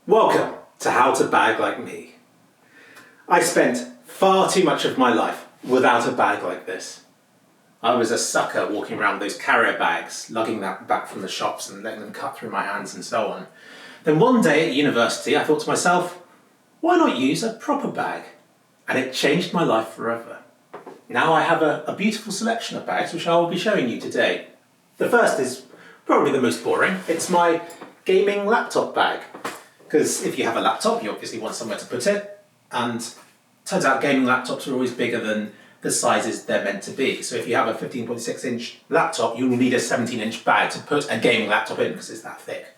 Welcome to How to Bag Like Me. I spent far too much of my life without a bag like this. I was a sucker walking around with those carrier bags, lugging that back from the shops and letting them cut through my hands and so on. Then one day at university I thought to myself, why not use a proper bag? And it changed my life forever. Now I have a beautiful selection of bags which I will be showing you today. The first is probably the most boring. It's my gaming laptop bag. Because if you have a laptop, you obviously want somewhere to put it, and it turns out gaming laptops are always bigger than the sizes they're meant to be. So if you have a 15.6 inch laptop, you'll need a 17-inch bag to put a gaming laptop in because it's that thick.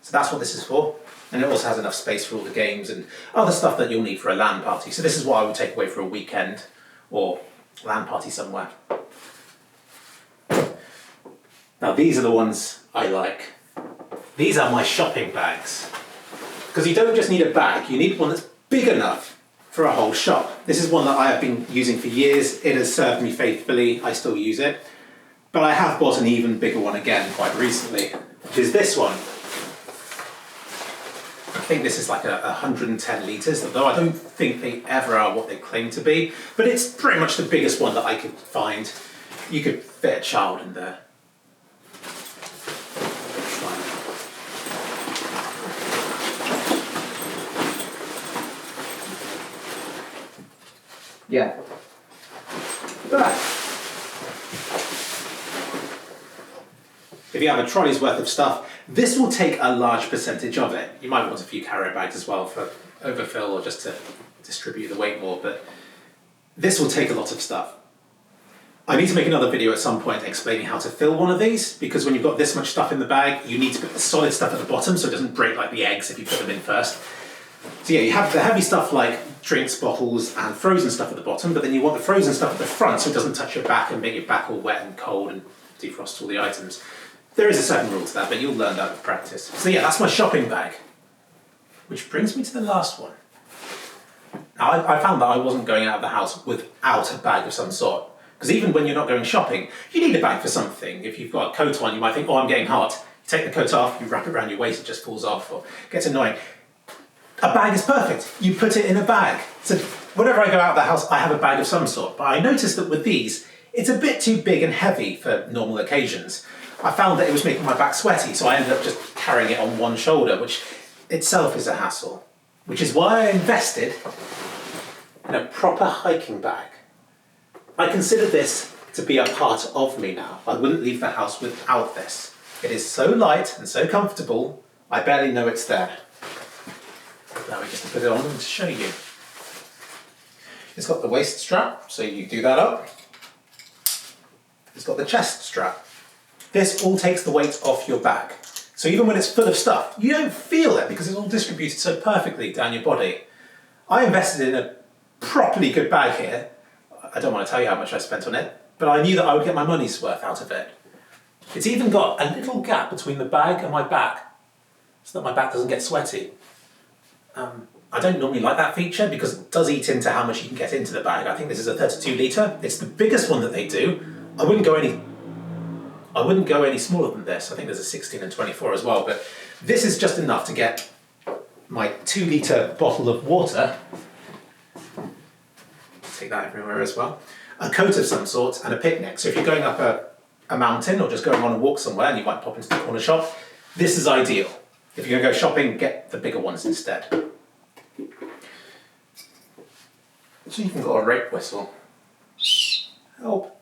So that's what this is for. And it also has enough space for all the games and other stuff that you'll need for a LAN party. So this is what I would take away for a weekend or LAN party somewhere. Now these are the ones I like. These are my shopping bags. Because you don't just need a bag, you need one that's big enough for a whole shop. This is one that I have been using for years. It has served me faithfully, I still use it. But I have bought an even bigger one again quite recently, which is this one. I think this is like 110 litres, although I don't think they ever are what they claim to be. But it's pretty much the biggest one that I could find. You could fit a child in there. Yeah. But if you have a trolley's worth of stuff, this will take a large percentage of it. You might want a few carrier bags as well for overfill or just to distribute the weight more, but this will take a lot of stuff. I need to make another video at some point explaining how to fill one of these, because when you've got this much stuff in the bag, you need to put the solid stuff at the bottom so it doesn't break like the eggs if you put them in first. So yeah, you have the heavy stuff like drinks, bottles and frozen stuff at the bottom, but then you want the frozen stuff at the front so it doesn't touch your back and make your back all wet and cold and defrost all the items. There is a certain rule to that, but you'll learn that with practice. So yeah, that's my shopping bag. Which brings me to the last one. Now I found that I wasn't going out of the house without a bag of some sort. Because even when you're not going shopping, you need a bag for something. If you've got a coat on, you might think, oh, I'm getting hot. You take the coat off, you wrap it around your waist, it just falls off or gets annoying. A bag is perfect. You put it in a bag. So whenever I go out of the house, I have a bag of some sort. But I noticed that with these, it's a bit too big and heavy for normal occasions. I found that it was making my back sweaty, so I ended up just carrying it on one shoulder, which itself is a hassle. Which is why I invested in a proper hiking bag. I consider this to be a part of me now. I wouldn't leave the house without this. It is so light and so comfortable, I barely know it's there. Now we just put it on and show you. It's got the waist strap, so you do that up. It's got the chest strap. This all takes the weight off your back. So even when it's full of stuff, you don't feel it because it's all distributed so perfectly down your body. I invested in a properly good bag here. I don't want to tell you how much I spent on it, but I knew that I would get my money's worth out of it. It's even got a little gap between the bag and my back, so that my back doesn't get sweaty. I don't normally like that feature because it does eat into how much you can get into the bag. I think this is a 32 litre. It's the biggest one that they do. I wouldn't go any smaller than this. I think there's a 16 and 24 as well, but this is just enough to get my 2 litre bottle of water. Take that everywhere as well. A coat of some sort and a picnic. So if you're going up a mountain or just going on a walk somewhere and you might pop into the corner shop, this is ideal. If you're going to go shopping, get the bigger ones instead. So you've got a rape whistle. Help.